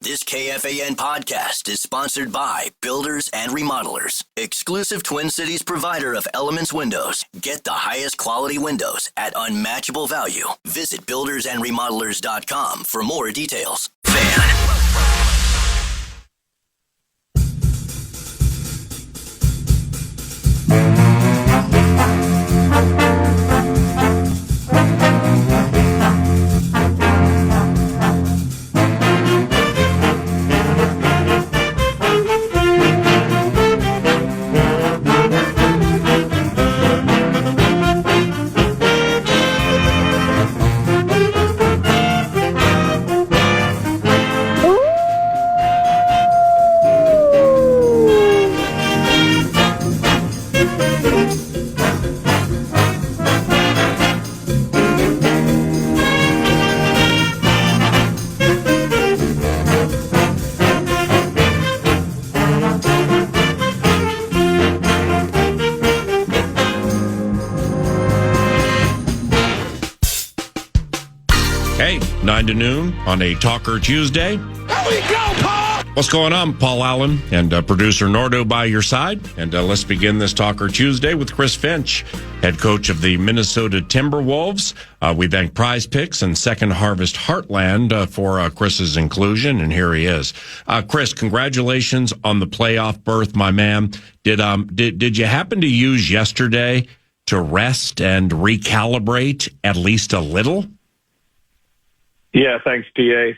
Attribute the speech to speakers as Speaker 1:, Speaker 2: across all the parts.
Speaker 1: This KFAN podcast is sponsored by Builders and Remodelers, exclusive Twin Cities provider of Elements Windows. Get the highest quality windows at unmatchable value. Visit buildersandremodelers.com for more details. FAN.
Speaker 2: Hey, 9 to noon on a Talker Tuesday.
Speaker 3: Here we go, Paul!
Speaker 2: What's going on? Paul Allen and producer Nordo by your side. And let's begin this Talker Tuesday with Chris Finch, head coach of the Minnesota Timberwolves. We thank Prize Picks and Second Harvest Heartland for Chris's inclusion, and here he is. Chris, congratulations on the playoff berth, my man. Did you happen to use yesterday to rest and recalibrate at least a little?
Speaker 4: Yeah, thanks, PA.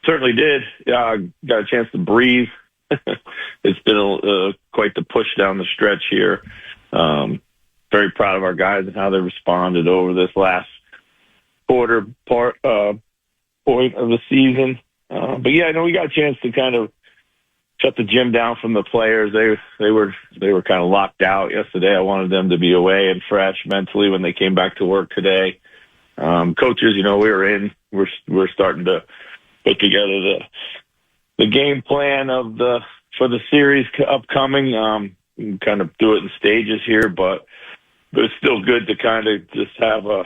Speaker 4: Certainly did. Got a chance to breathe. It's been quite the push down the stretch here. Very proud of our guys and how they responded over this last point of the season. But yeah, I know we got a chance to kind of shut the gym down from the players. They were kind of locked out yesterday. I wanted them to be away and fresh mentally when they came back to work today. Coaches, we're starting to put together the game plan for the series upcoming. Kind of do it in stages here, but it's still good to kind of just have a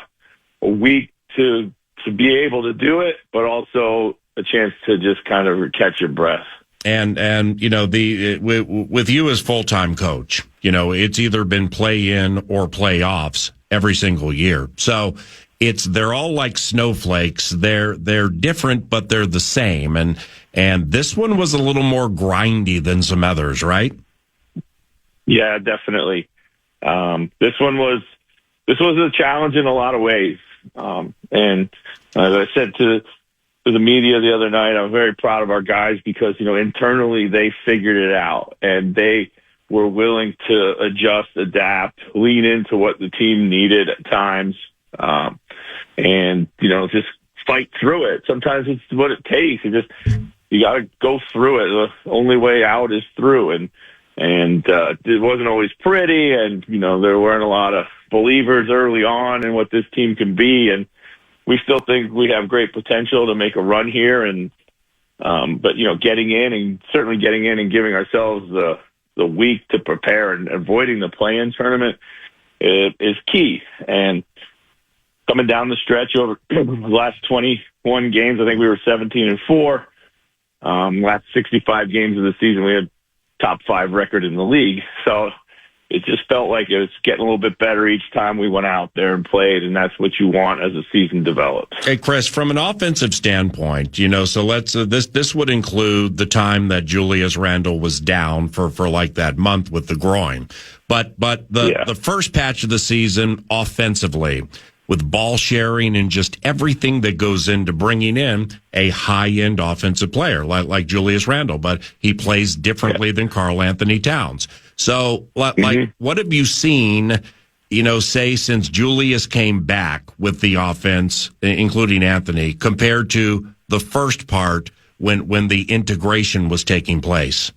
Speaker 4: week to be able to do it, but also a chance to just kind of catch your breath.
Speaker 2: And with you as full-time coach, it's either been play-in or playoffs every single year. So they're all like snowflakes. They're different, but they're the same. And this one was a little more grindy than some others, right?
Speaker 4: Yeah, definitely. This was a challenge in a lot of ways. And as I said to the media the other night, I'm very proud of our guys because, internally they figured it out and they were willing to adjust, adapt, lean into what the team needed at times. And just fight through it. Sometimes it's what it takes. You got to go through it. The only way out is through. And it wasn't always pretty. And, there weren't a lot of believers early on in what this team can be. And we still think we have great potential to make a run here. And, but getting in and giving ourselves the week to prepare and avoiding the play-in tournament is key. And coming down the stretch over the last 21 games, I think we were 17-4. Last 65 games of the season, we had top 5 record in the league. So it just felt like it was getting a little bit better each time we went out there and played, and that's what you want as the season develops.
Speaker 2: Hey, Chris, from an offensive standpoint, so let's this would include the time that Julius Randle was down for like that month with the groin, but the first patch of the season offensively, with ball sharing and just everything that goes into bringing in a high-end offensive player like Julius Randle, but he plays differently than Karl Anthony Towns. So, what have you seen, say since Julius came back with the offense, including Anthony, compared to the first part when the integration was taking place?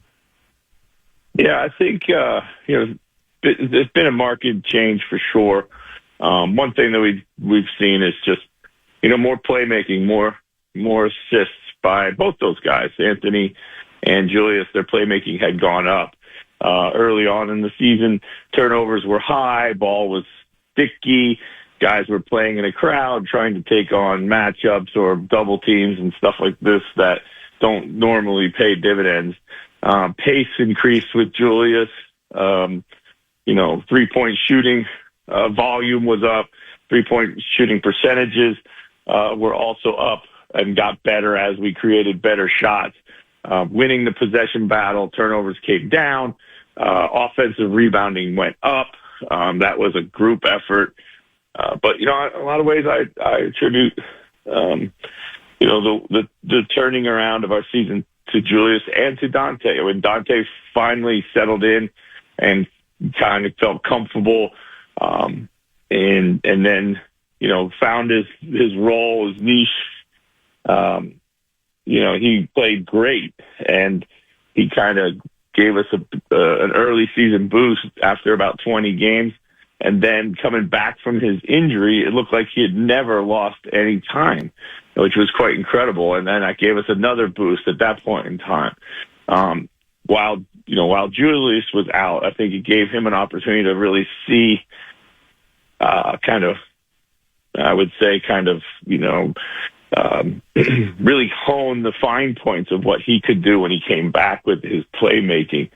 Speaker 4: Yeah, I think, there's been a marked change for sure. One thing that we've seen is just, more playmaking, more assists by both those guys, Anthony and Julius. Their playmaking had gone up. Early on in the season, turnovers were high, ball was sticky, guys were playing in a crowd, trying to take on matchups or double teams and stuff like this that don't normally pay dividends. Pace increased with Julius. 3-point shooting volume was up. 3-point shooting percentages were also up and got better as we created better shots. Winning the possession battle, turnovers came down. Offensive rebounding went up. That was a group effort. But, in a lot of ways I attribute, the turning around of our season to Julius and to Dante. When Dante finally settled in and kind of felt comfortable, and then, found his role, his niche, he played great, and he kind of gave us an early season boost after about 20 games. And then coming back from his injury, it looked like he had never lost any time, which was quite incredible. And then that gave us another boost at that point in time. While Julius was out, I think it gave him an opportunity to really see, really hone the fine points of what he could do when he came back with his playmaking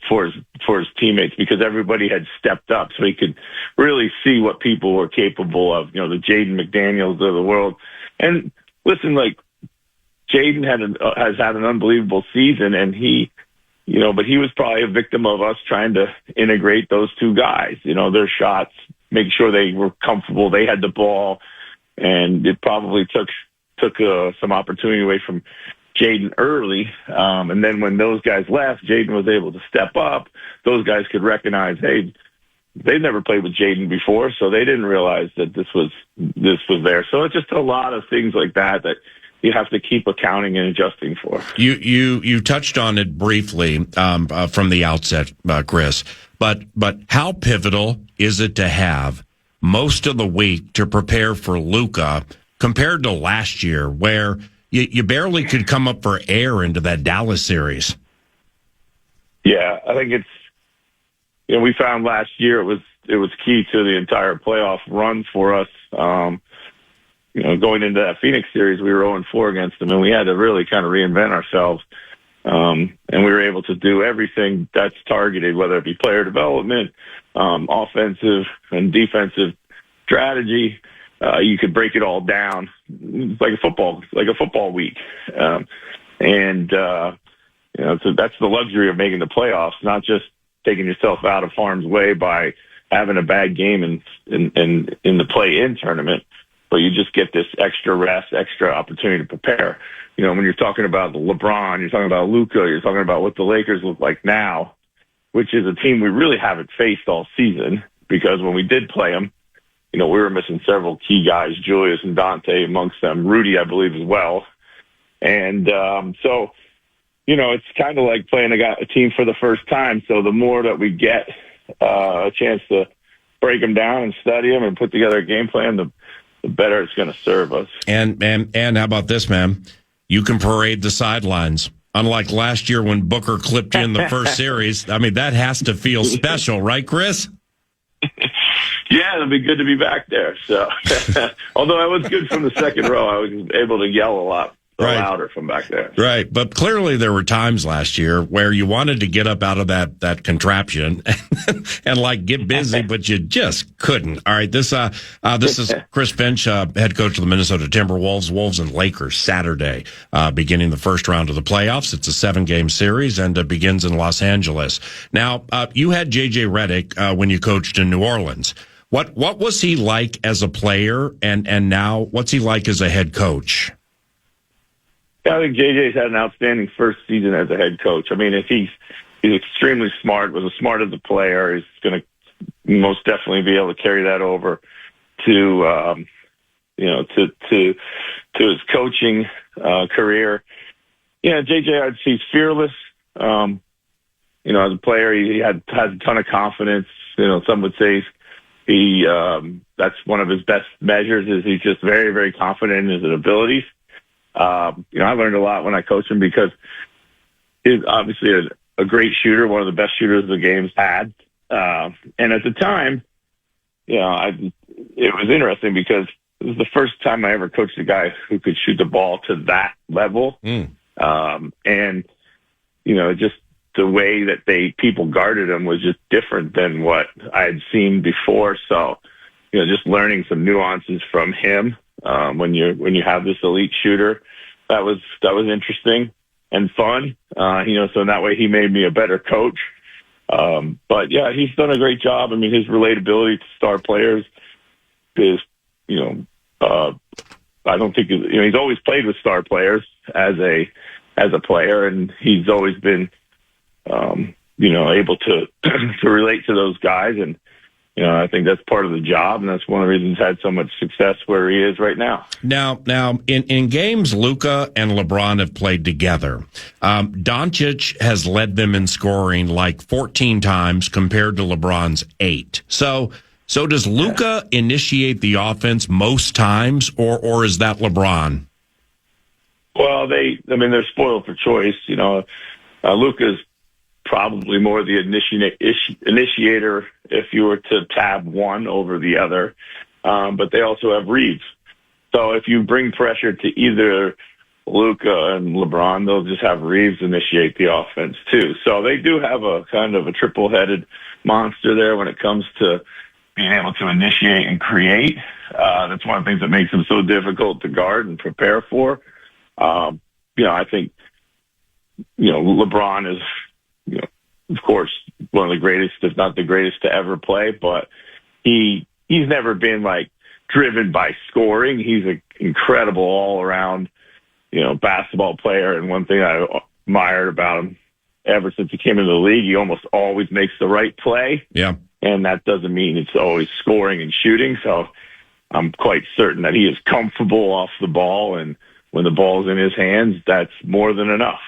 Speaker 4: for his teammates, because everybody had stepped up, so he could really see what people were capable of. The Jaden McDaniels of the world. And listen, like, Jaden has had an unbelievable season, and but he was probably a victim of us trying to integrate those two guys. Their shots, make sure they were comfortable, they had the ball. And it probably took some opportunity away from Jaden early. And then when those guys left, Jaden was able to step up. Those guys could recognize, hey, they've never played with Jaden before, so they didn't realize that this was there. So it's just a lot of things like that you have to keep accounting and adjusting for.
Speaker 2: You touched on it briefly from the outset, Chris. But how pivotal is it to have most of the week to prepare for Luka compared to last year, where you barely could come up for air into that Dallas series?
Speaker 4: Yeah, I think it's, we found last year it was key to the entire playoff run for us. Going into that Phoenix series, we were 0-4 against them, and we had to really kind of reinvent ourselves. And we were able to do everything that's targeted, whether it be player development, offensive and defensive strategy. You could break it all down like a football week. So that's the luxury of making the playoffs, not just taking yourself out of harm's way by having a bad game in the play-in tournament, but you just get this extra rest, extra opportunity to prepare. When you're talking about LeBron, you're talking about Luka, you're talking about what the Lakers look like now, which is a team we really haven't faced all season, because when we did play them, we were missing several key guys, Julius and Dante amongst them, Rudy, I believe, as well. And it's kind of like playing a team for the first time. So the more that we get a chance to break them down and study them and put together a game plan, the better it's going to serve us. And
Speaker 2: how about this, man? You can parade the sidelines. Unlike last year when Booker clipped you in the first series. I mean, that has to feel special, right, Chris?
Speaker 4: Yeah, it'll be good to be back there. So, although I was good from the second row, I was able to yell a lot louder from back there.
Speaker 2: Right, but clearly there were times last year where you wanted to get up out of that contraption and get busy, but you just couldn't. All right, this is Chris Finch, head coach of the Minnesota Timberwolves, Wolves and Lakers, Saturday, beginning the first round of the playoffs. It's a 7-game series and it begins in Los Angeles. Now, you had J.J. Redick when you coached in New Orleans. What was he like as a player, and now what's he like as a head coach?
Speaker 4: Yeah, I think JJ's had an outstanding first season as a head coach. I mean, he's extremely smart, was as smart as a player. He's going to most definitely be able to carry that over to his coaching career. Yeah, JJ, he's fearless. As a player, he has a ton of confidence. Some would say that's one of his best measures, is he's just very, very confident in his abilities. I learned a lot when I coached him, because he's obviously a great shooter, one of the best shooters the game's had. And at the time, it was interesting because it was the first time I ever coached a guy who could shoot the ball to that level. And, just the way that people guarded him was just different than what I had seen before. So, just learning some nuances from him when you have this elite shooter, that was interesting and fun. So in that way he made me a better coach. But yeah, he's done a great job. I mean, his relatability to star players is, I don't think he's always played with star players as a player, and he's always been, able to to relate to those guys. And I think that's part of the job, and that's one of the reasons he's had so much success where he is right now.
Speaker 2: Now, in games Luka and LeBron have played together, Doncic has led them in scoring like 14 times compared to LeBron's 8. So does Luka initiate the offense most times, or is that LeBron?
Speaker 4: Well, they're spoiled for choice. Luka's probably more the initiator if you were to tab one over the other. But they also have Reeves. So if you bring pressure to either Luka and LeBron, they'll just have Reeves initiate the offense too. So they do have a kind of a triple-headed monster there when it comes to being able to initiate and create. That's one of the things that makes them so difficult to guard and prepare for. I think, LeBron is, of course, one of the greatest, if not the greatest to ever play, but he's never been like driven by scoring. He's an incredible all around, basketball player. And one thing I admired about him ever since he came into the league, he almost always makes the right play.
Speaker 2: Yeah.
Speaker 4: And that doesn't mean it's always scoring and shooting. So I'm quite certain that he is comfortable off the ball. And when the ball's in his hands, that's more than enough.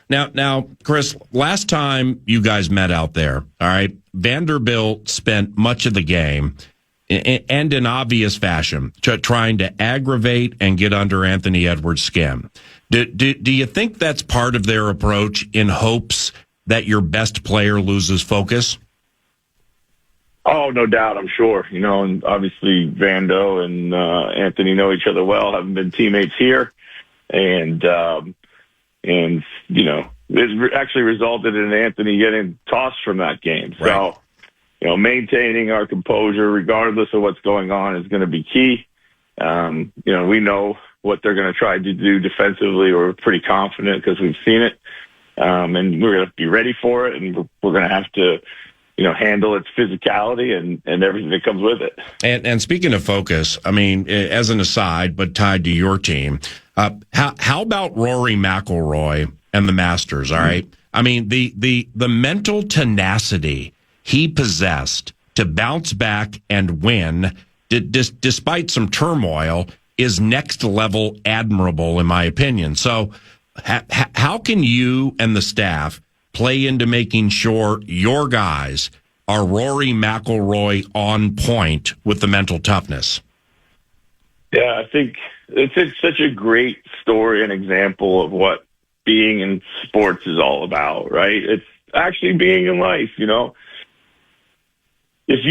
Speaker 2: Now, Chris, last time you guys met out there, all right, Vanderbilt spent much of the game, and in obvious fashion, trying to aggravate and get under Anthony Edwards' skin. Do you think that's part of their approach in hopes that your best player loses focus?
Speaker 4: Oh, no doubt, I'm sure. And obviously Vando and Anthony know each other well, haven't been teammates here. And it actually resulted in Anthony getting tossed from that game.
Speaker 2: Right.
Speaker 4: So, maintaining our composure regardless of what's going on is going to be key. We know what they're going to try to do defensively. We're pretty confident because we've seen it. And we're going to be ready for it, and we're going to have to handle its physicality and everything that comes with it.
Speaker 2: And speaking of focus, I mean, as an aside, but tied to your team, how about Rory McIlroy and the Masters? All right. I mean, the mental tenacity he possessed to bounce back and win, despite some turmoil, is next level admirable, in my opinion. So how can you and the staff play into making sure your guys are Rory McIlroy on point with the mental toughness?
Speaker 4: Yeah, I think it's such a great story and example of what being in sports is all about, right? It's actually being in life, If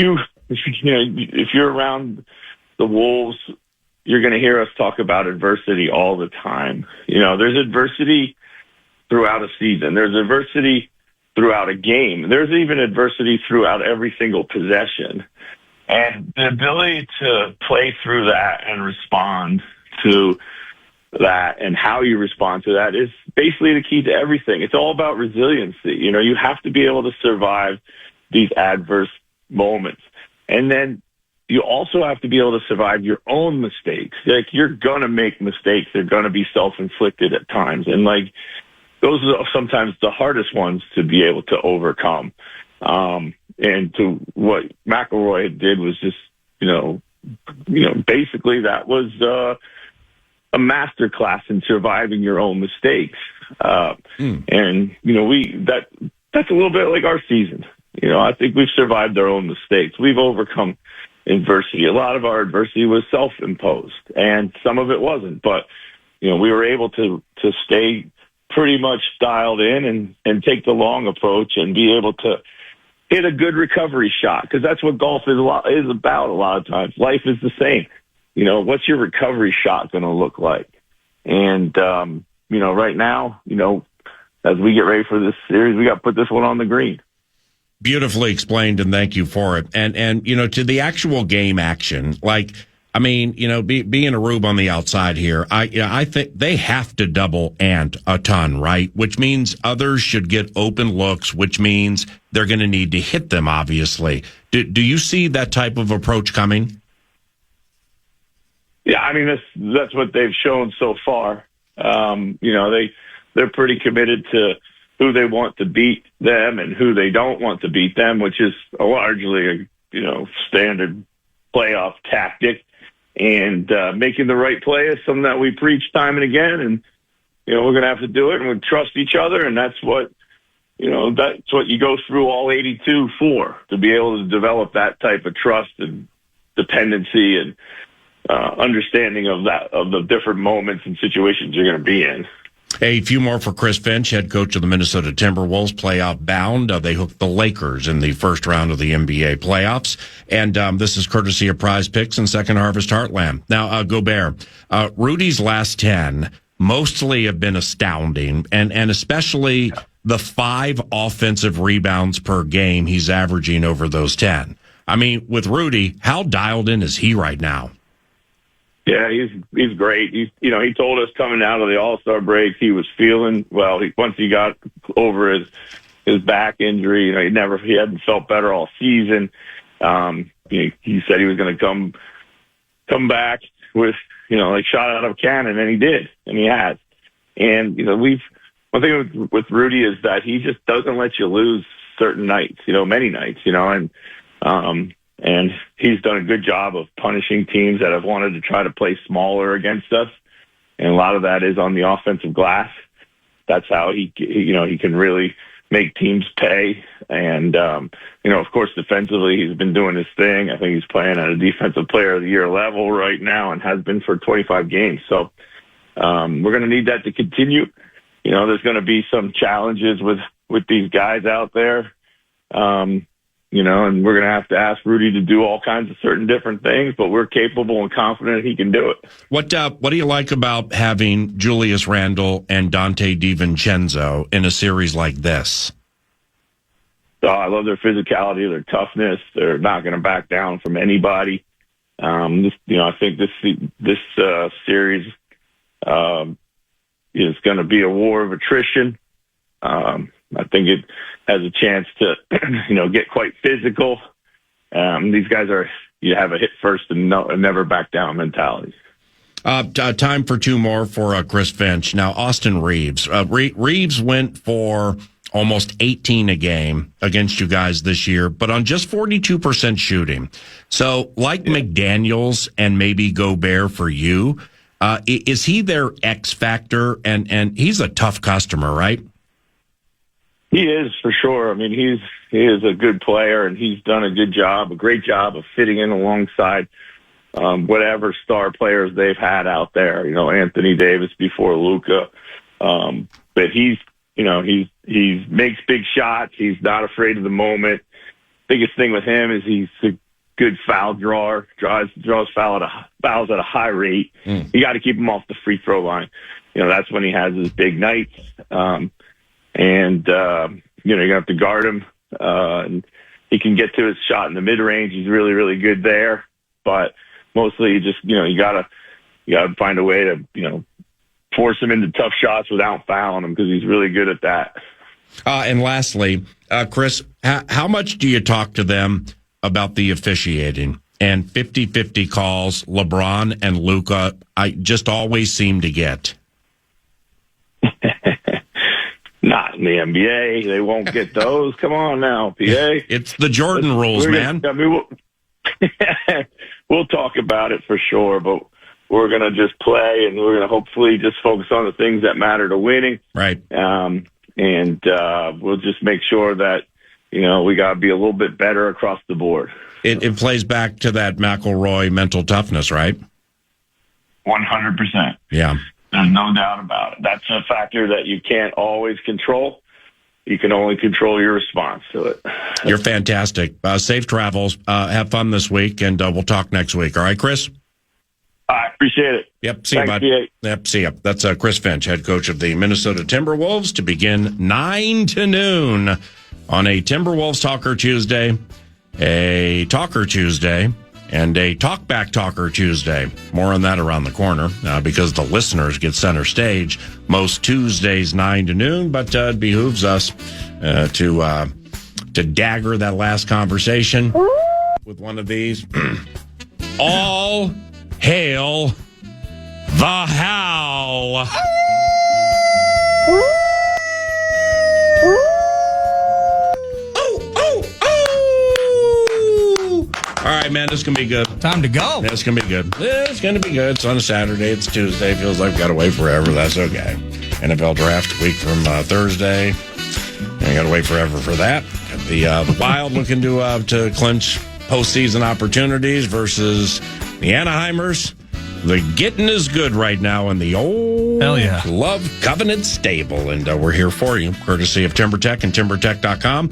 Speaker 4: you're around the Wolves, you're going to hear us talk about adversity all the time. There's adversity throughout a season. There's adversity throughout a game. There's even adversity throughout every single possession. And the ability to play through that and respond to that and how you respond to that is basically the key to everything. It's all about resiliency. You have to be able to survive these adverse moments. And then you also have to be able to survive your own mistakes. Like, you're going to make mistakes. They're going to be self-inflicted at times. And those are sometimes the hardest ones to be able to overcome. And to what McIlroy did was just, basically that was a master class in surviving your own mistakes. And, that's a little bit like our season. I think we've survived our own mistakes. We've overcome adversity. A lot of our adversity was self-imposed, and some of it wasn't. But, we were able to stay pretty much dialed in and take the long approach and be able to hit a good recovery shot, because that's what golf is about a lot of times. Life is the same. What's your recovery shot going to look like? And, right now, as we get ready for this series, we got to put this one on the green.
Speaker 2: Beautifully explained, and thank you for it. And to the actual game action, being a rube on the outside here, I think they have to double ant a ton, right? Which means others should get open looks, which means they're going to need to hit them, obviously. Do you see that type of approach coming?
Speaker 4: Yeah, I mean, that's what they've shown so far. They're pretty committed to who they want to beat them and who they don't want to beat them, which is largely a standard playoff tactic. And making the right play is something that we preach time and again. And we're going to have to do it, and we trust each other. And that's what you go through all 82 for, to be able to develop that type of trust and dependency and understanding of the different moments and situations you're going to be in.
Speaker 2: A few more for Chris Finch, head coach of the Minnesota Timberwolves, playoff bound. They hooked the Lakers in the first round of the NBA playoffs. And this is courtesy of Prize Picks and Second Harvest Heartland. Now, Gobert, Rudy's last 10 mostly have been astounding, and especially the 5 offensive rebounds per game he's averaging over those 10. I mean, with Rudy, how dialed in is he right now?
Speaker 4: Yeah, he's great. He told us coming out of the All-Star break he was feeling well. Once he got over his back injury, he hadn't felt better all season. He said he was going to come back with like shot out of a cannon, and he did, and he has. And one thing with Rudy is that he just doesn't let you lose certain nights, many nights, and he's done a good job of punishing teams that have wanted to try to play smaller against us. And a lot of that is on the offensive glass. That's how he can really make teams pay. And, of course, defensively, he's been doing his thing. I think he's playing at a defensive player of the year level right now and has been for 25 games. So we're going to need that to continue. There's going to be some challenges with these guys out there. And we're going to ask Rudy to do all kinds of certain different things, but we're capable and confident he can do it.
Speaker 2: What do you like about having Julius Randle and Dante DiVincenzo in a series like this?
Speaker 4: Oh, I love their physicality, their toughness. They're not going to back down from anybody. I think this series is going to be a war of attrition. I think it has a chance to, get quite physical. These guys you have a hit first and never back down mentality.
Speaker 2: Time for 2 more for Chris Finch. Now, Austin Reeves. Reeves went for almost 18 a game against you guys this year, but on just 42% shooting. So, like McDaniels and maybe Gobert for you, is he their X factor? And he's a tough customer, right?
Speaker 4: He is, for sure. I mean, he is a good player, and he's done a great job of fitting in alongside whatever star players they've had out there. Anthony Davis before Luka, but he makes big shots. He's not afraid of the moment. Biggest thing with him is he's a good foul drawer. Draws fouls at a high rate. You got to keep him off the free throw line. That's when he has his big nights. You have to guard him, and he can get to his shot in the mid range. He's really, really good there, but mostly you gotta find a way to, force him into tough shots without fouling him, because he's really good at that.
Speaker 2: And lastly, Chris, how much do you talk to them about the officiating and 50-50 calls LeBron and Luka I just always seem to get?
Speaker 4: Not in the NBA. They won't get those. Come on now, PA.
Speaker 2: It's the Jordan rules, man.
Speaker 4: We'll talk about it for sure, but we're going to just play, and we're going to hopefully just focus on the things that matter to winning.
Speaker 2: Right.
Speaker 4: We'll just make sure that, we got to be a little bit better across the board.
Speaker 2: It plays back to that McElroy mental toughness, right?
Speaker 4: 100%.
Speaker 2: Yeah.
Speaker 4: There's no doubt about it. That's a factor that you can't always control. You can only control your response to it.
Speaker 2: You're fantastic. Safe travels. Have fun this week, and we'll talk next week. All right, Chris?
Speaker 4: I appreciate it.
Speaker 2: Yep, see you, bud. Yep, see you. That's Chris Finch, head coach of the Minnesota Timberwolves, to begin 9 to noon on a Timberwolves Talker Tuesday, a Talker Tuesday, and a Talkback Talker Tuesday. More on that around the corner because the listeners get center stage most Tuesdays 9 to noon, but it behooves us to dagger that last conversation with one of these. All hail the Howl. All right, man, this is going to be good.
Speaker 3: Time to go.
Speaker 2: Yeah, it's going to be good. It's going to be good. It's on a Saturday. It's Tuesday. Feels like we've got to wait forever. That's okay. NFL draft week from Thursday. And got to wait forever for that. Got the Wild looking to clinch postseason opportunities versus the Anaheimers. The getting is good right now in the old Love Covenant stable. And we're here for you, courtesy of TimberTech and TimberTech.com.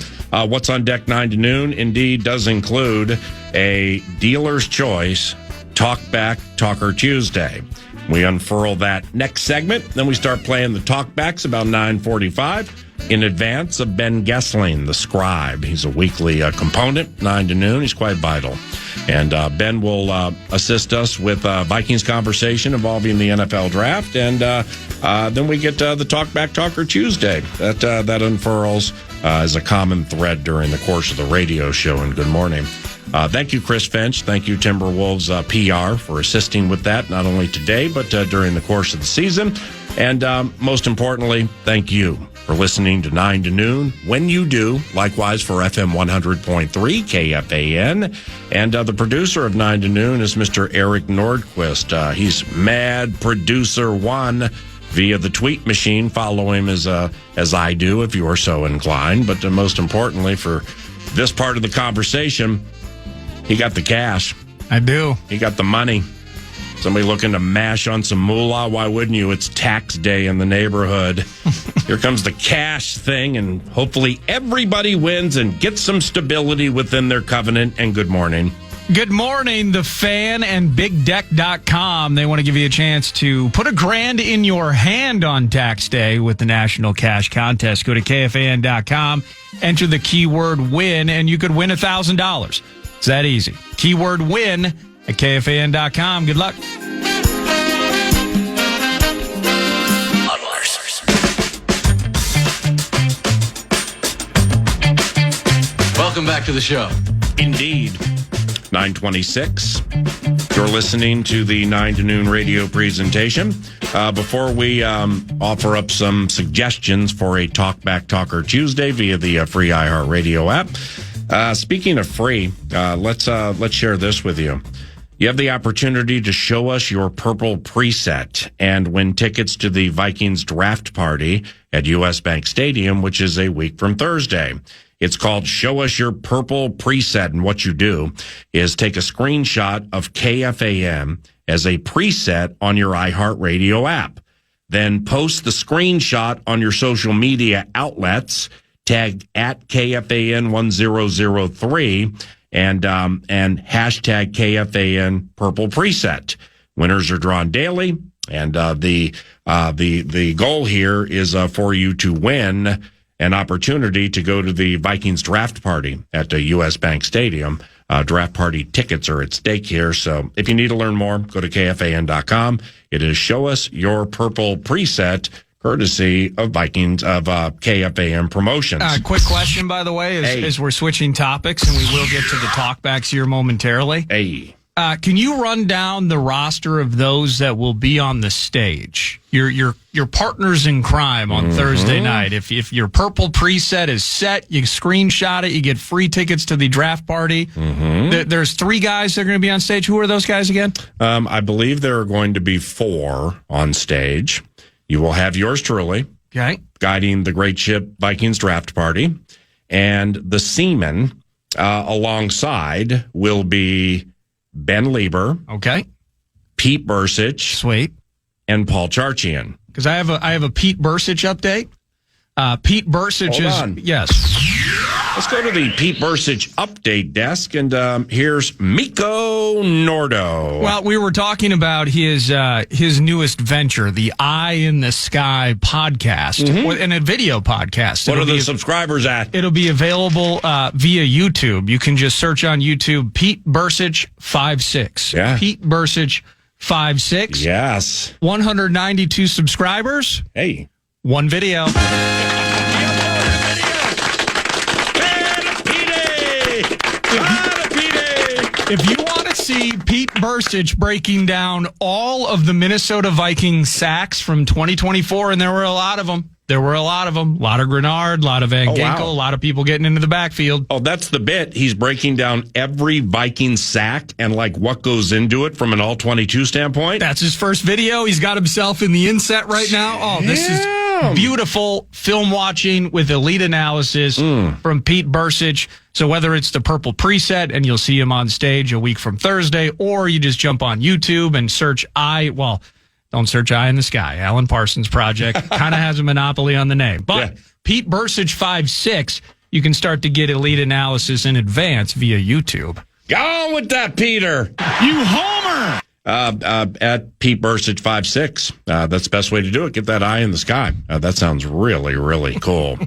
Speaker 2: What's on deck 9 to noon indeed does include a dealer's choice Talkback Talker Tuesday. We unfurl that next segment. Then we start playing the Talkbacks about 9:45 in advance of Ben Gessling, the scribe. He's a weekly component, 9 to noon. He's quite vital. And Ben will assist us with Vikings conversation involving the NFL draft. And then we get the Talkback Talker Tuesday. That unfurls as a common thread during the course of the radio show. And good morning. Thank you, Chris Finch. Thank you, Timberwolves PR, for assisting with that, not only today, but during the course of the season. And most importantly, thank you for listening to 9 to noon. When you do, likewise for FM 100.3 KFAN. And the producer of 9 to noon is Mr. Eric Nordquist. He's Mad Producer 1 via the tweet machine. Follow him as I do, if you are so inclined. But most importantly, for this part of the conversation, he got the cash.
Speaker 3: I do.
Speaker 2: He got the money. Somebody looking to mash on some moolah? Why wouldn't you? It's tax day in the neighborhood. Here comes the cash thing, and hopefully everybody wins and gets some stability within their covenant. And good morning.
Speaker 3: Good morning, the Fan and BigDeck.com. They want to give you a chance to put $1,000 in your hand on tax day with the National Cash Contest. Go to KFAN.com, enter the keyword win, and you could win $1,000. It's that easy. Keyword win at KFAN.com. Good luck.
Speaker 5: Welcome back to the show.
Speaker 2: Indeed. 9:26. You're listening to the 9 to noon radio presentation. Before we offer up some suggestions for a Talkback Talker Tuesday via the free iHeartRadio app. Speaking of free, let's share this with you. You have the opportunity to show us your purple preset and win tickets to the Vikings draft party at US Bank Stadium, which is a week from Thursday. It's called Show Us Your Purple Preset, and what you do is take a screenshot of KFAN as a preset on your iHeartRadio app. Then post the screenshot on your social media outlets, tag at KFAN 1003, and hashtag KFAN Purple Preset. Winners are drawn daily, and the goal here is for you to win an opportunity to go to the Vikings draft party at the US Bank Stadium. Draft party tickets are at stake here. So if you need to learn more, go to KFAN.com. It is Show Us Your Purple Preset, courtesy of Vikings of KFAN Promotions.
Speaker 3: Quick question, by the way, as we're switching topics, and we will get to the talkbacks here momentarily.
Speaker 2: Hey.
Speaker 3: Can you run down the roster of those that will be on the stage? Your partners in crime on Thursday night. If your purple preset is set, you screenshot it, you get free tickets to the draft party. There's 3 guys that are going to be on stage. Who are those guys again? I
Speaker 2: believe there are going to be 4 on stage. You will have yours truly, guiding the great ship Vikings draft party, and the seaman alongside will be Ben Lieber, Pete Bursich,
Speaker 3: sweet,
Speaker 2: and Paul Charchian.
Speaker 3: Because I have a Pete Bursich update. Pete Bursich
Speaker 2: Hold on.
Speaker 3: Yes.
Speaker 2: Let's go to the Pete Bursich update desk, and here's Miko Nordo.
Speaker 3: Well, we were talking about his newest venture, the Eye in the Sky podcast, and a video podcast.
Speaker 2: What are the subscribers at?
Speaker 3: It'll be available via YouTube. You can just search on YouTube, Pete Bursich 56.
Speaker 2: Yeah.
Speaker 3: Pete Bursich 56.
Speaker 2: Yes.
Speaker 3: 192 subscribers.
Speaker 2: Hey.
Speaker 3: One video. If you want to see Pete Bursich breaking down all of the Minnesota Vikings sacks from 2024, and there were a lot of them. A lot of Grenard, a lot of Van Ginkel, a lot of people getting into the backfield.
Speaker 2: Oh, that's the bit. He's breaking down every Viking sack and like what goes into it from an all-22 standpoint.
Speaker 3: That's his first video. He's got himself in the inset right now. Oh, this is beautiful film watching with elite analysis from Pete Bursich. So whether it's the purple preset and you'll see him on stage a week from Thursday, or you just jump on YouTube and search don't search Eye in the Sky. Alan Parsons Project kind of has a monopoly on the name. But Pete Bursich 56, you can start to get elite analysis in advance via YouTube.
Speaker 2: Go on with that, Peter.
Speaker 3: You homer!
Speaker 2: At Pete Bursich 56. That's the best way to do it. Get that Eye in the Sky. That sounds really, really cool.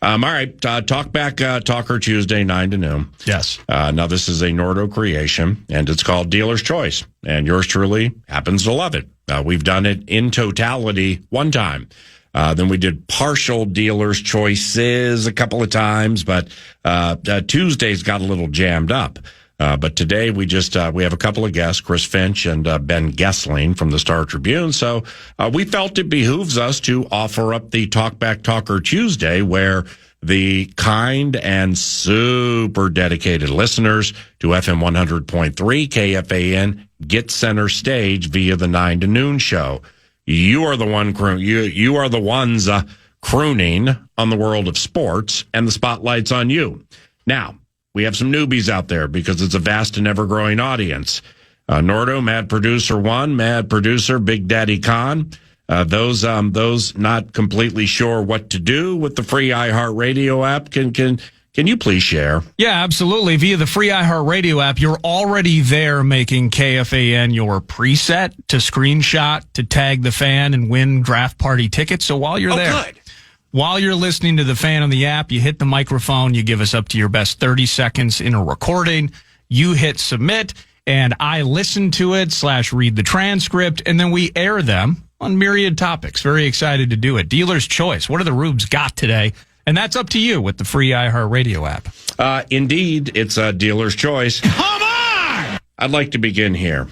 Speaker 2: All right. Talker Tuesday, 9 to noon.
Speaker 3: Yes.
Speaker 2: Now, this is a Nordo creation, and it's called Dealer's Choice. And yours truly happens to love it. We've done it in totality one time. Then we did partial Dealer's Choices a couple of times, but Tuesday's got a little jammed up. But today we have a couple of guests, Chris Finch and Ben Gessling from the Star Tribune. So we felt it behooves us to offer up the Talkback Talker Tuesday, where the kind and super dedicated listeners to FM 100.3 KFAN get center stage via the 9 to noon show. You are the ones crooning on the world of sports, and the spotlight's on you. Now, we have some newbies out there because it's a vast and ever-growing audience. Nordo, Mad Producer 1, Mad Producer, Big Daddy Khan. Those not completely sure what to do with the free iHeartRadio app. Can you please share?
Speaker 3: Yeah, absolutely. Via the free iHeartRadio app, you're already there making KFAN your preset to screenshot, to tag the fan and win draft party tickets. So while you're there,
Speaker 2: good.
Speaker 3: While you're listening to the fan on the app, you hit the microphone, you give us up to your best 30 seconds in a recording, you hit submit, and I listen to it / read the transcript, and then we air them on myriad topics. Very excited to do it. Dealer's Choice. What do the Rubes got today? And that's up to you with the free iHeartRadio app.
Speaker 2: Indeed, it's a Dealer's Choice.
Speaker 3: Come on!
Speaker 2: I'd like to begin here.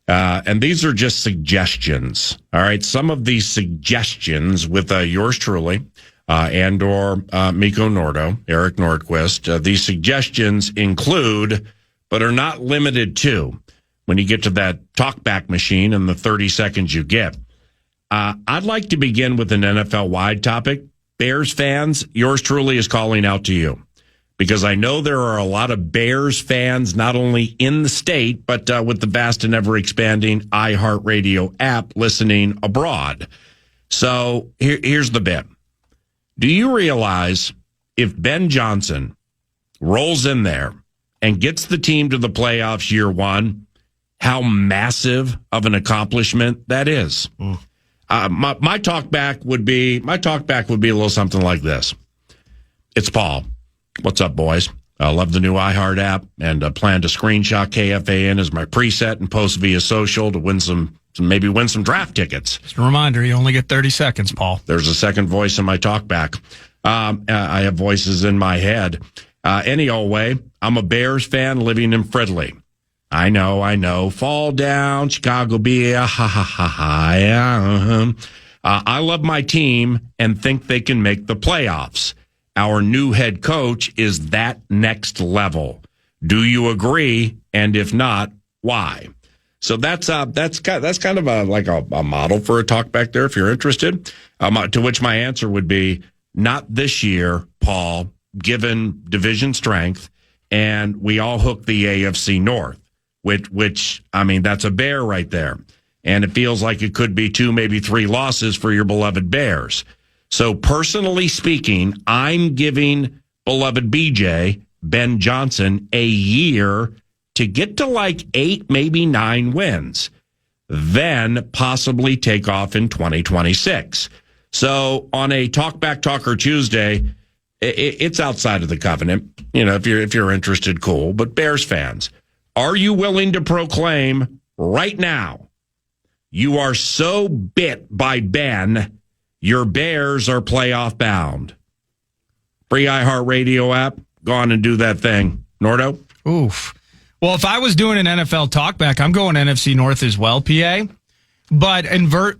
Speaker 2: And these are just suggestions. All right. Some of these suggestions with yours truly and or Miko Nordo, Eric Nordquist. These suggestions include, but are not limited to, when you get to that talkback machine and the 30 seconds you get. I'd like to begin with an NFL-wide topic. Bears fans, yours truly is calling out to you, because I know there are a lot of Bears fans, not only in the state, but with the vast and ever-expanding iHeartRadio app listening abroad. So here's the bit. Do you realize if Ben Johnson rolls in there and gets the team to the playoffs year one, how massive of an accomplishment that is? My talkback would be a little something like this. It's Paul. What's up, boys? I love the new iHeart app and plan to screenshot KFAN as my preset and post via social to win some draft tickets.
Speaker 3: Just a reminder, you only get 30 seconds, Paul.
Speaker 2: There's a second voice in my talkback. I have voices in my head. Any old way, I'm a Bears fan living in Fridley. I know. Fall down, Chicago Bears. Ha, ha, ha, ha. Yeah. I love my team and think they can make the playoffs. Our new head coach is that next level. Do you agree? And if not, why? So that's kind of a model for a talk back there if you're interested. To which my answer would be, not this year, Paul, given division strength, and we all hook the AFC North, which I mean, that's a bear right there. And it feels like it could be 2, maybe 3 losses for your beloved Bears. So personally speaking, I'm giving beloved BJ, Ben Johnson, a year to get to like 8, maybe 9 wins, then possibly take off in 2026. So on a Talkback Talker Tuesday, it's outside of the covenant. If you're interested, cool. But Bears fans, are you willing to proclaim right now you are so bit by Ben, your Bears are playoff bound? Free iHeartRadio app, go on and do that thing. Nordo?
Speaker 3: Oof. Well, if I was doing an NFL talkback, I'm going NFC North as well, PA. But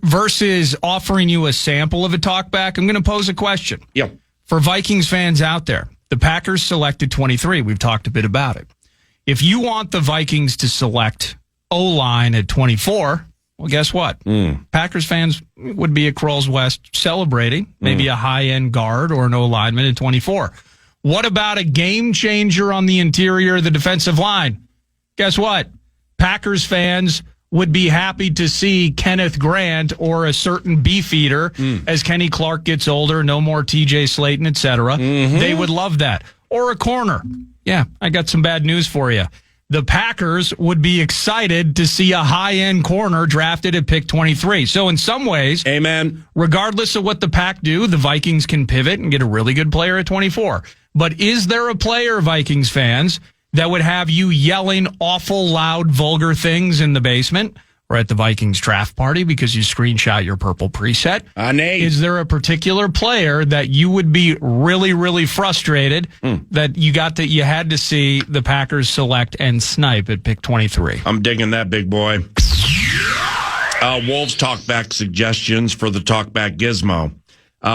Speaker 3: versus offering you a sample of a talkback, I'm going to pose a question.
Speaker 2: Yep.
Speaker 3: For Vikings fans out there, the Packers selected 23. We've talked a bit about it. If you want the Vikings to select O-line at 24, well, guess what? Packers fans would be at Kroll's West celebrating maybe a high-end guard or an O-lineman at 24. What about a game changer on the interior of the defensive line? Guess what? Packers fans would be happy to see Kenneth Grant or a certain beefeater as Kenny Clark gets older, no more TJ Slayton, etc. They would love that. Or a corner. Yeah, I got some bad news for you. The Packers would be excited to see a high-end corner drafted at pick 23. So in some ways,
Speaker 2: amen.
Speaker 3: Regardless of what the Pack do, the Vikings can pivot and get a really good player at 24. But is there a player, Vikings fans, that would have you yelling awful loud, vulgar things in the basement or at the Vikings draft party because you screenshot your purple preset?
Speaker 2: Nate.
Speaker 3: Is there a particular player that you would be really, really frustrated that you had to see the Packers select and snipe at pick 23?
Speaker 2: I'm digging that, big boy. Wolves talkback suggestions for the talkback gizmo.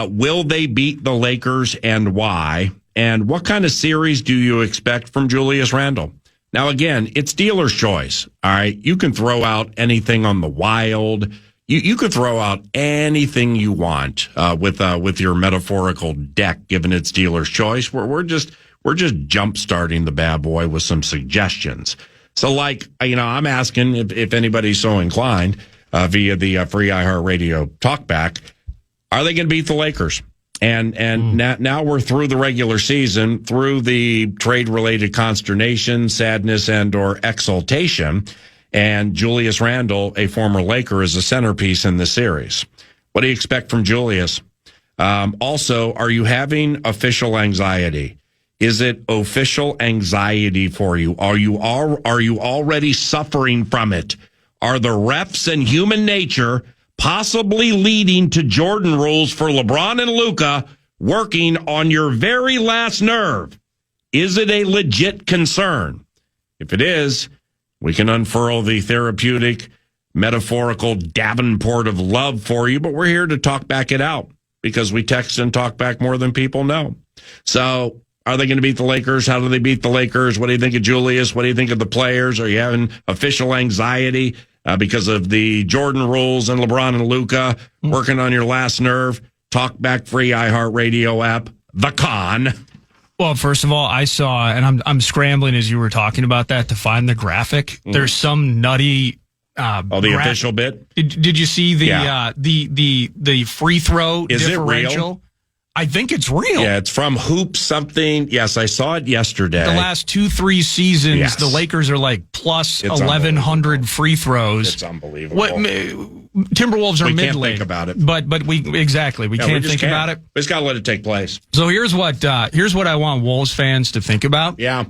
Speaker 2: Will they beat the Lakers and why? And what kind of series do you expect from Julius Randle? Now, again, it's dealer's choice. All right. You can throw out anything on the wild. You could throw out anything you want with your metaphorical deck, given it's dealer's choice. We're just jump starting the bad boy with some suggestions. So, I'm asking if anybody's so inclined via the free iHeartRadio talkback, are they going to beat the Lakers? And now we're through the regular season, through the trade-related consternation, sadness, and or exultation, and Julius Randle, a former Laker, is a centerpiece in the series. What do you expect from Julius? Also, are you having official anxiety? Is it official anxiety for you? Are you already suffering from it? Are the refs and human nature possibly leading to Jordan rules for LeBron and Luka working on your very last nerve? Is it a legit concern? If it is, we can unfurl the therapeutic, metaphorical Davenport of love for you, but we're here to talk back it out because we text and talk back more than people know. So, are they going to beat the Lakers? How do they beat the Lakers? What do you think of Julius? What do you think of the players? Are you having official anxiety because of the Jordan rules and LeBron and Luka working on your last nerve? Talk back free iHeartRadio app. The Con.
Speaker 3: Well, first of all, I saw, and I'm scrambling as you were talking about that to find the graphic. There's some nutty.
Speaker 2: The official bit.
Speaker 3: Did you see the free throw
Speaker 2: Is
Speaker 3: differential?
Speaker 2: It real?
Speaker 3: I think it's real.
Speaker 2: Yeah, it's from Hoop something. Yes, I saw it yesterday.
Speaker 3: The last 2-3 seasons, the Lakers are like plus 1,100 free throws.
Speaker 2: It's unbelievable.
Speaker 3: Timberwolves are
Speaker 2: we
Speaker 3: mid-lane.
Speaker 2: Can't think about it.
Speaker 3: But we can't think about it.
Speaker 2: We just got to let it take place.
Speaker 3: So here's what I want Wolves fans to think about.
Speaker 2: Yeah.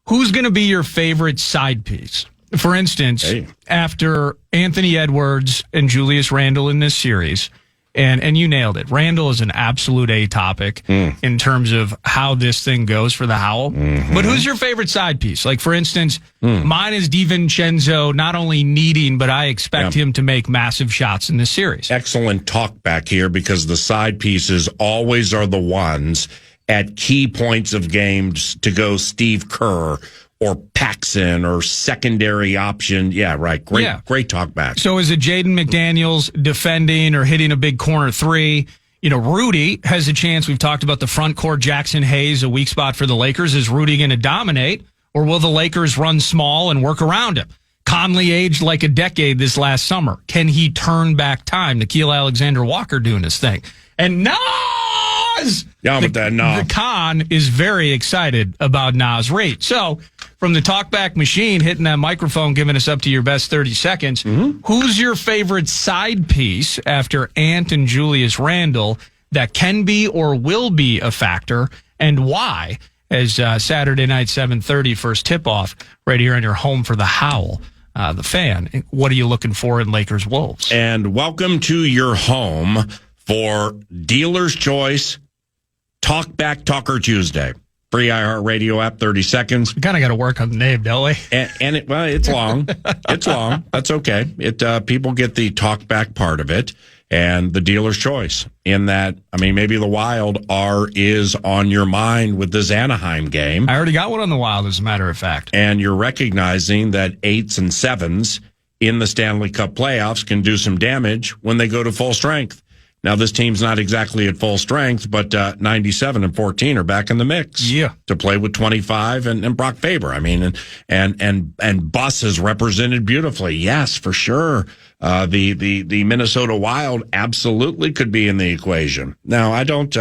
Speaker 3: Who's going to be your favorite side piece? For instance, after Anthony Edwards and Julius Randle in this series, and you nailed it. Randle is an absolute A topic in terms of how this thing goes for the Howl. But who's your favorite side piece? Like, for instance, mine is DiVincenzo, not only needing, but I expect him to make massive shots in this series.
Speaker 2: Excellent talk back here because the side pieces always are the ones at key points of games to go Steve Kerr or Paxson or secondary option. Yeah, right. Great talk back.
Speaker 3: So is it Jaden McDaniels defending or hitting a big corner three? Rudy has a chance. We've talked about the front court. Jackson Hayes, a weak spot for the Lakers. Is Rudy going to dominate, or will the Lakers run small and work around him? Conley aged like a decade this last summer. Can he turn back time? Nikhil Alexander-Walker doing his thing. And Nas!
Speaker 2: Yeah, but that no.
Speaker 3: The con is very excited about Na's rate. So, from the talkback machine, hitting that microphone, giving us up to your best 30 seconds, who's your favorite side piece after Ant and Julius Randle that can be or will be a factor, and why? As Saturday night, 7:30, first tip-off, right here on your home for the Howl. The Fan. What are you looking for in Lakers Wolves?
Speaker 2: And welcome to your home for Dealer's Choice Talkback Talker Tuesday. Free iHeartRadio app, 30 seconds.
Speaker 3: We kind of got to work on the name, don't we?
Speaker 2: And it's long. It's long. That's okay. People get the talkback part of it and the Dealer's Choice in that, I mean, maybe the Wild is on your mind with this Anaheim game.
Speaker 3: I already got one on the Wild, as a matter of fact.
Speaker 2: And you're recognizing that 8s and 7s in the Stanley Cup playoffs can do some damage when they go to full strength. Now, this team's not exactly at full strength, but 97 and 14 are back in the mix.
Speaker 3: Yeah.
Speaker 2: To play with 25 and Brock Faber. I mean, and Buss is represented beautifully. Yes, for sure. The Minnesota Wild absolutely could be in the equation. Now, I don't,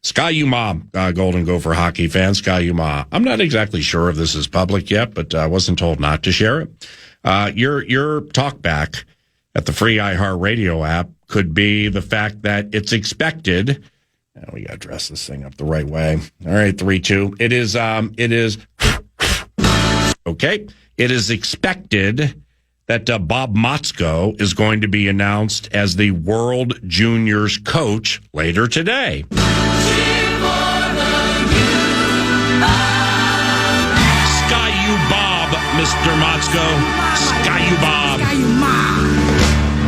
Speaker 2: Sky Uma, Golden Gopher hockey fan, Sky Uma. I'm not exactly sure if this is public yet, but I wasn't told not to share it. Your talkback at the free iHeartRadio app could be the fact that it's expected. We got to dress this thing up the right way. All right, 3-2. It is, okay. It is expected that Bob Motzko is going to be announced as the World Juniors coach later today. Sky you Bob, Mr. Motzko. Sky you Bob.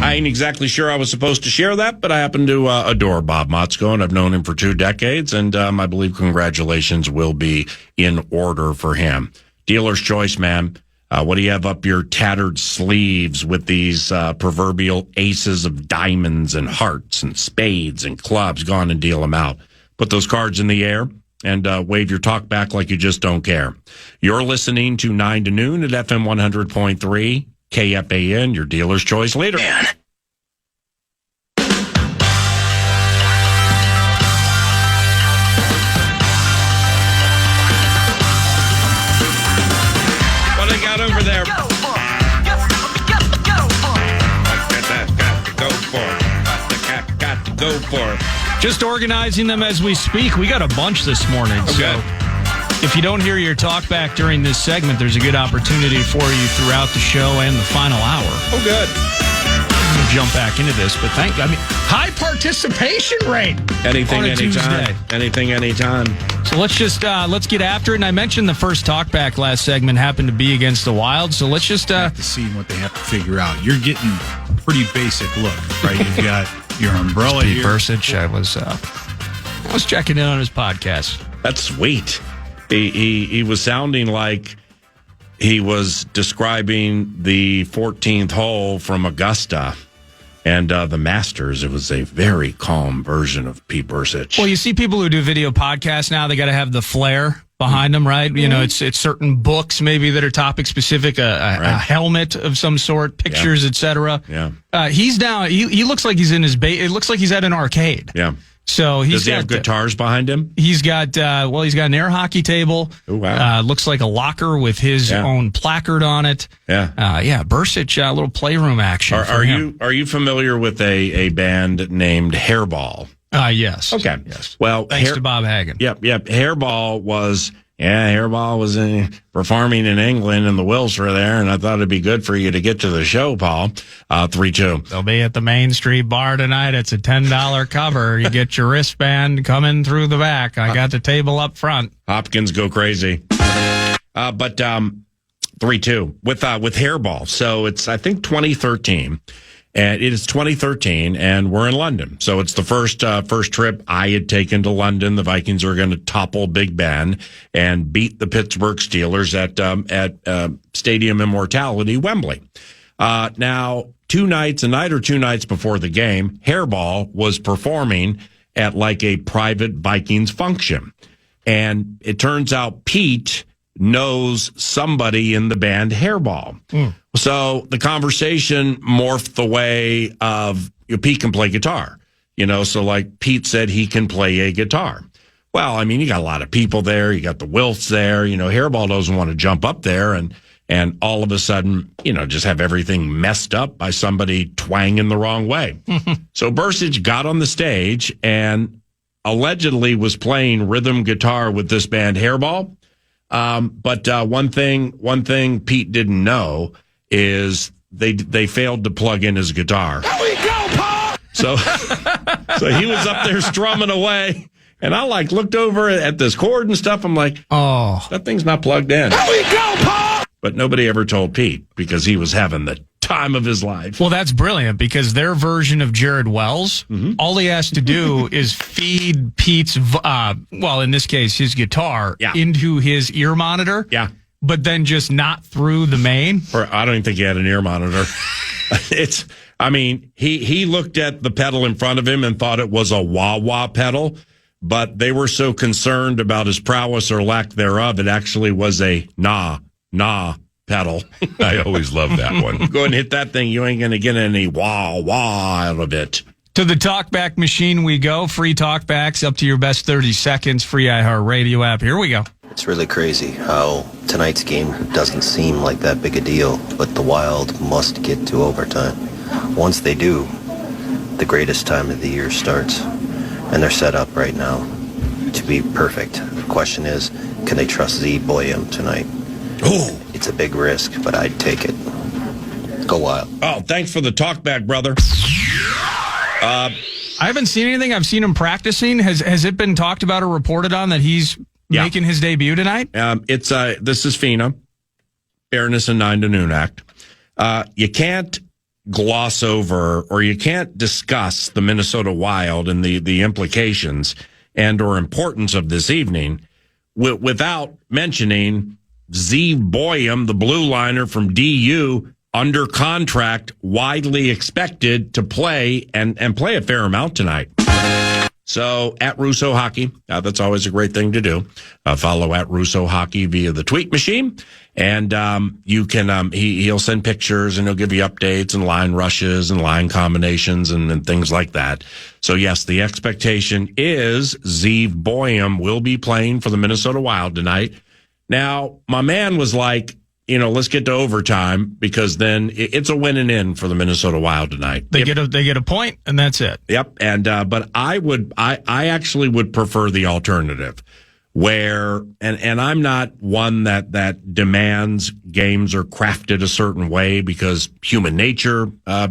Speaker 2: I ain't exactly sure I was supposed to share that, but I happen to adore Bob Motzko, and I've known him for 2 decades, and I believe congratulations will be in order for him. Dealer's Choice, man. What do you have up your tattered sleeves with these proverbial aces of diamonds and hearts and spades and clubs? Go on and deal them out. Put those cards in the air and wave your talk back like you just don't care. You're listening to 9 to noon at FM 100.3. KFAN, your Dealer's Choice leader.
Speaker 1: Man.
Speaker 2: What do they got over there? Got to go for it.
Speaker 3: Just organizing them as we speak. We got a bunch this morning.
Speaker 2: Okay.
Speaker 3: So if you don't hear your talk back during this segment, there's a good opportunity for you throughout the show and the final hour.
Speaker 2: Oh, good.
Speaker 3: We'll jump back into this, but high participation rate.
Speaker 2: Anything, anytime.
Speaker 3: Tuesday.
Speaker 2: Anything, anytime.
Speaker 3: So let's get after it. And I mentioned the first talk back last segment happened to be against the Wild. So let's just
Speaker 6: have to see what they have to figure out. You're getting a pretty basic look, right? You've got your umbrella
Speaker 3: Pete
Speaker 6: here.
Speaker 3: Bursich, I was checking in on his podcast.
Speaker 2: That's sweet. He was sounding like he was describing the 14th hole from Augusta and the Masters. It was a very calm version of Pete Bursich.
Speaker 3: Well, you see people who do video podcasts now, they got to have the flair behind them, right? You know, it's certain books maybe that are topic specific, a helmet of some sort, pictures, etc.
Speaker 2: Yeah.
Speaker 3: He's down. He looks like he's in his it looks like he's at an arcade.
Speaker 2: Yeah.
Speaker 3: So
Speaker 2: does he have guitars behind him?
Speaker 3: He's got he's got an air hockey table.
Speaker 2: Oh, wow.
Speaker 3: Looks like a locker with his own placard on it.
Speaker 2: Yeah.
Speaker 3: Bursich, a little playroom action.
Speaker 2: Are you familiar with a band named Hairball?
Speaker 3: Yes.
Speaker 2: Okay.
Speaker 3: Yes.
Speaker 2: Well,
Speaker 3: thanks to Bob Hagen.
Speaker 2: Yep. Hairball was performing in England, and the Wills were there, and I thought it'd be good for you to get to the show, Paul. 3-2.
Speaker 3: They'll be at the Main Street Bar tonight. It's a $10 cover. You get your wristband coming through the back. I got the table up front.
Speaker 2: Hopkins go crazy. But 3-2 with Hairball. So it's, I think, 2013. And it is 2013, and we're in London. So it's the first trip I had taken to London. The Vikings are going to topple Big Ben and beat the Pittsburgh Steelers at Stadium Immortality, Wembley. Now, a night or 2 nights before the game, Hairball was performing at like a private Vikings function. And it turns out Pete knows somebody in the band Hairball. So the conversation morphed the way of Pete can play guitar, so like Pete said he can play a guitar. Well, I mean, you got a lot of people there. You got the Wilfs there. Hairball doesn't want to jump up there and all of a sudden, just have everything messed up by somebody twanging the wrong way. So Bursidge got on the stage and allegedly was playing rhythm guitar with this band Hairball. But one thing Pete didn't know is they failed to plug in his guitar. Here we go, Paul! So he was up there strumming away. And I looked over at this chord and stuff. I'm like, oh, that thing's not plugged in. Here we go, Paul! But nobody ever told Pete because he was having the time of his life.
Speaker 3: Well, that's brilliant because their version of Jared Wells, all he has to do is feed Pete's, in this case, his guitar into his ear monitor.
Speaker 2: Yeah.
Speaker 3: But then just not through the main.
Speaker 2: I don't even think he had an ear monitor. He looked at the pedal in front of him and thought it was a wah-wah pedal. But they were so concerned about his prowess or lack thereof, it actually was a nah pedal.
Speaker 7: I always love that one.
Speaker 2: Go and hit that thing. You ain't going to get any wah out of it.
Speaker 3: To the talkback machine we go. Free talkbacks up to your best 30 seconds. Free iHeartRadio app. Here we go.
Speaker 8: It's really crazy how tonight's game doesn't seem like that big a deal, but the Wild must get to overtime. Once they do, the greatest time of the year starts. And they're set up right now to be perfect. The question is, can they trust Z Boyum tonight?
Speaker 2: Oh,
Speaker 8: it's a big risk, but I'd take it. Go Wild.
Speaker 2: Oh, thanks for the talkback, brother.
Speaker 3: I haven't seen anything. I've seen him practicing. Has it been talked about or reported on that he's making his debut tonight?
Speaker 2: This is FINA, Fairness and 9 to Noon Act. You can't gloss over or you can't discuss the Minnesota Wild and the implications and or importance of this evening without mentioning Zeev Boyum, the blue liner from DU, under contract, widely expected to play and play a fair amount tonight. So at Russo Hockey, that's always a great thing to do. Follow at Russo Hockey via the tweet machine. And you can he'll send pictures and he'll give you updates and line rushes and line combinations and things like that. So yes, the expectation is Zeev Boyum will be playing for the Minnesota Wild tonight. Now, my man was like, let's get to overtime because then it's a win and in for the Minnesota Wild tonight.
Speaker 3: They get a point and that's it.
Speaker 2: Yep. And but I actually would prefer the alternative. Where and I'm not one that demands games are crafted a certain way because human nature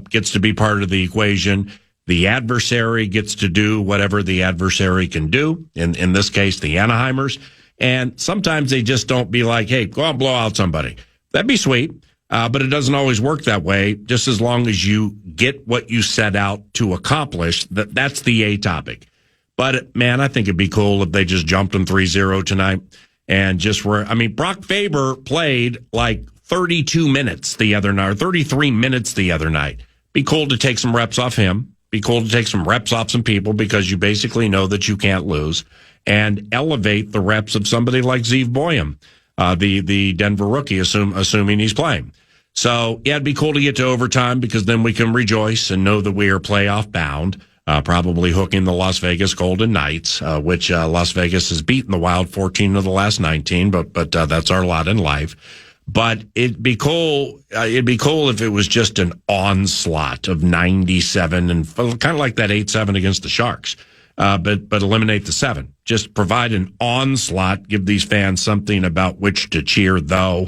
Speaker 2: gets to be part of the equation. The adversary gets to do whatever the adversary can do. In this case, the Anaheimers. And sometimes they just don't be like, hey, go out and blow out somebody. That'd be sweet. But it doesn't always work that way. Just as long as you get what you set out to accomplish, that's the A topic. But, man, I think it'd be cool if they just jumped them 3-0 tonight and just were. I mean, Brock Faber played like 32 minutes the other night, or 33 minutes the other night. Be cool to take some reps off him. Be cool to take some reps off some people because you basically know that you can't lose and elevate the reps of somebody like Zeev Boyum, the Denver rookie, assuming he's playing. So, yeah, it'd be cool to get to overtime because then we can rejoice and know that we are playoff bound. Probably hooking the Las Vegas Golden Knights, which Las Vegas has beaten the Wild 14 of the last 19, but that's our lot in life. But it'd be cool if it was just an onslaught of 97 and kind of like that 8-7 against the Sharks. But eliminate the 7. Just provide an onslaught, give these fans something about which to cheer, though.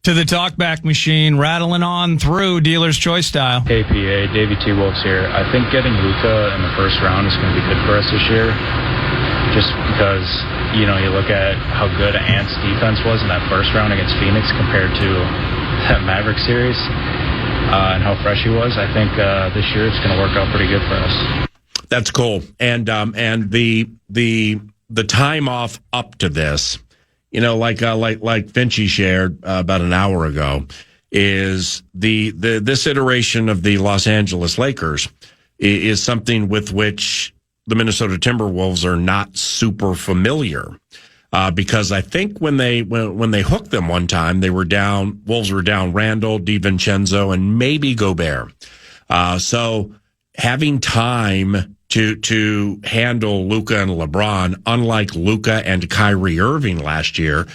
Speaker 3: To the talkback machine, rattling on through Dealer's Choice style.
Speaker 9: Hey, PA, Davey T. Wolves here. I think getting Luka in the first round is going to be good for us this year. Just because, you look at how good Ant's defense was in that first round against Phoenix compared to that Maverick series and how fresh he was. I think this year it's going to work out pretty good for us.
Speaker 2: That's cool. And the time off up to this, like Finchy shared about an hour ago, is this iteration of the Los Angeles Lakers is something with which the Minnesota Timberwolves are not super familiar. Because I think when they hooked them one time, Wolves were down Randall, DiVincenzo, and maybe Gobert. So having time to handle Luka and LeBron, unlike Luka and Kyrie Irving last year.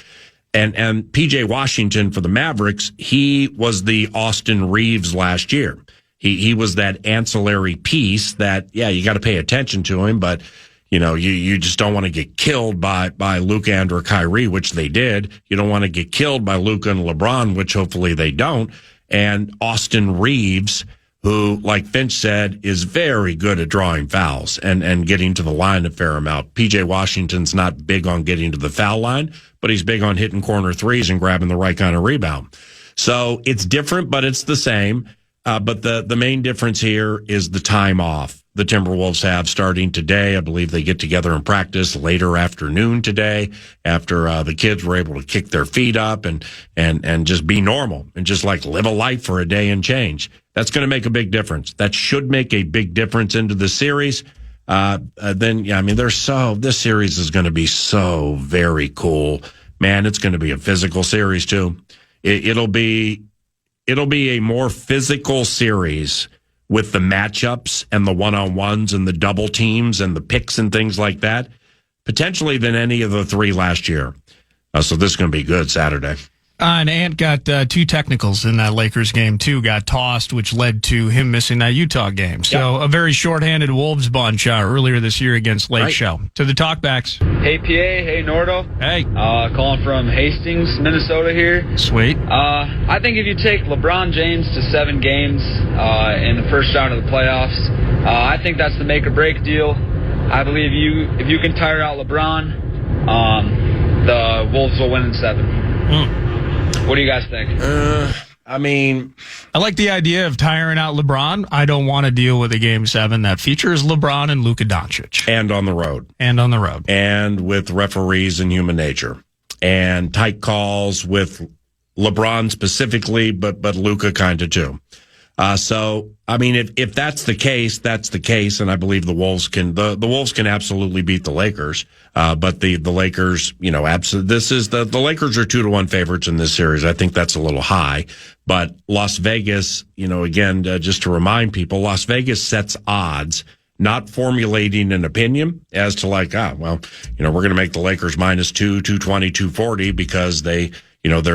Speaker 2: And PJ Washington for the Mavericks, he was the Austin Reeves last year. He was that ancillary piece that, yeah, you got to pay attention to him, but you just don't want to get killed by Luka and or Kyrie, which they did. You don't want to get killed by Luka and LeBron, which hopefully they don't. And Austin Reeves, who, like Finch said, is very good at drawing fouls and getting to the line a fair amount. PJ Washington's not big on getting to the foul line, but he's big on hitting corner threes and grabbing the right kind of rebound. So it's different, but it's the same. But the main difference here is the time off the Timberwolves have starting today. I believe they get together and practice later afternoon today after the kids were able to kick their feet up and just be normal and just like live a life for a day and change. That's going to make a big difference. That should make a big difference into the series. This series is going to be so very cool. Man, it's going to be a physical series too. It'll be a more physical series with the matchups and the one-on-ones and the double teams and the picks and things like that, potentially than any of the three last year. So this is going to be good Saturday.
Speaker 3: And Ant got two technicals in that Lakers game, too. Got tossed, which led to him missing that Utah game. So a very shorthanded Wolves bunch earlier this year against Lake Show. To the talkbacks.
Speaker 10: Hey, PA. Hey, Nordo.
Speaker 3: Hey.
Speaker 10: Calling from Hastings, Minnesota here.
Speaker 3: Sweet.
Speaker 10: I think if you take LeBron James to 7 games in the first round of the playoffs, I think that's the make or break deal. I believe if you can tire out LeBron, the Wolves will win in 7. What do you guys think?
Speaker 3: I like the idea of tiring out LeBron. I don't want to deal with a Game 7 that features LeBron and Luka Doncic.
Speaker 2: And on the road. And with referees and human nature. And tight calls with LeBron specifically, but Luka kind of too. If that's the case, that's the case, and I believe the Wolves can absolutely beat the Lakers. But the Lakers, the Lakers are 2-1 favorites in this series. I think that's a little high, but Las Vegas, again, just to remind people, Las Vegas sets odds, not formulating an opinion as to we're going to make the Lakers -2, 220, 240 because they're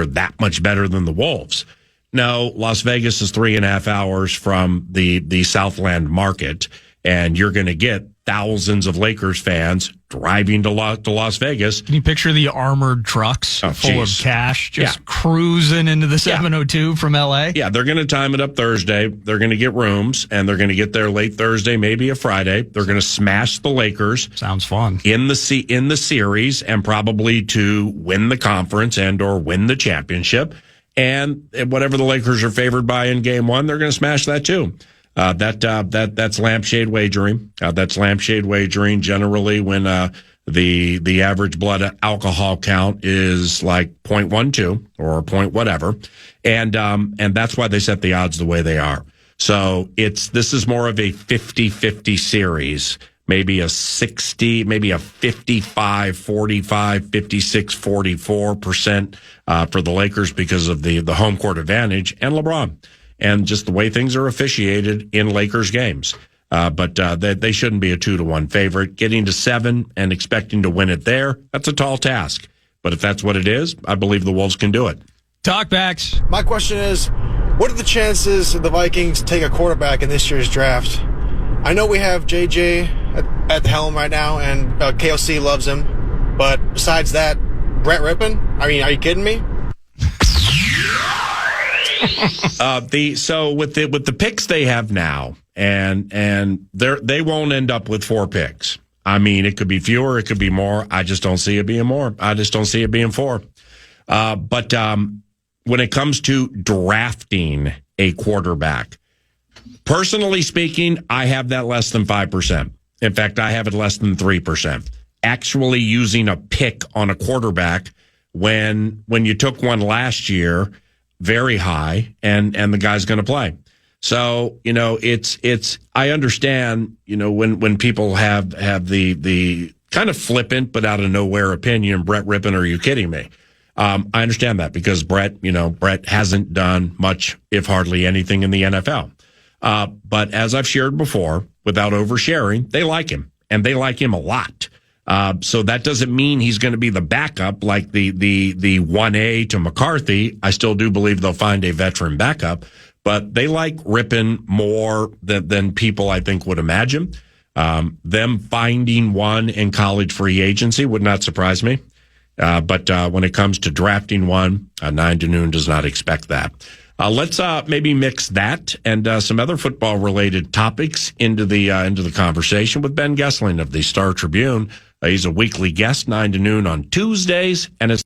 Speaker 2: that much better than the Wolves. No, Las Vegas is 3.5 hours from the Southland market, and you're going to get thousands of Lakers fans driving to Las Vegas.
Speaker 3: Can you picture the armored trucks full of cash just cruising into the 702 from L.A.?
Speaker 2: Yeah, they're going to time it up Thursday. They're going to get rooms, and they're going to get there late Thursday, maybe a Friday. They're going to smash the Lakers.
Speaker 3: Sounds fun.
Speaker 2: In the series, and probably to win the conference and or win the championship. And whatever the Lakers are favored by in Game 1, they're going to smash that too. That's lampshade wagering. That's lampshade wagering generally when the average blood alcohol count is like 0.12 or point whatever, and that's why they set the odds the way they are. So this is more of a 50-50 series. Maybe a 60, maybe a 55, 45, 56, 44% for the Lakers because of the home court advantage and LeBron and just the way things are officiated in Lakers games. But they shouldn't be a 2-1 favorite. Getting to 7 and expecting to win it there, that's a tall task. But if that's what it is, I believe the Wolves can do it.
Speaker 3: Talkbacks.
Speaker 11: My question is, what are the chances the Vikings take a quarterback in this year's draft? I know we have JJ at the helm right now, and KOC loves him. But besides that, Brett Rippon? Are you kidding me?
Speaker 2: With the picks they have now, and they won't end up with 4 picks. It could be fewer, it could be more. I just don't see it being more. I just don't see it being 4. But when it comes to drafting a quarterback, personally speaking, I have that less than 5%. In fact, I have it less than 3%. Actually using a pick on a quarterback when you took one last year, very high, and the guy's going to play. So, it's I understand, when people have the kind of flippant but out of nowhere opinion, Brett Rippon, are you kidding me? I understand that because Brett hasn't done much, if hardly anything, in the NFL. But as I've shared before, without oversharing, they like him, and they like him a lot. So that doesn't mean he's going to be the backup like the 1A to McCarthy. I still do believe they'll find a veteran backup, but they like Rypien more than people I think would imagine. Them finding one in college free agency would not surprise me. But when it comes to drafting one, 9 to noon does not expect that. Let's maybe mix that and some other football-related topics into the conversation with Ben Gessling of the Star Tribune. He's a weekly guest, 9 to noon on Tuesdays, and it's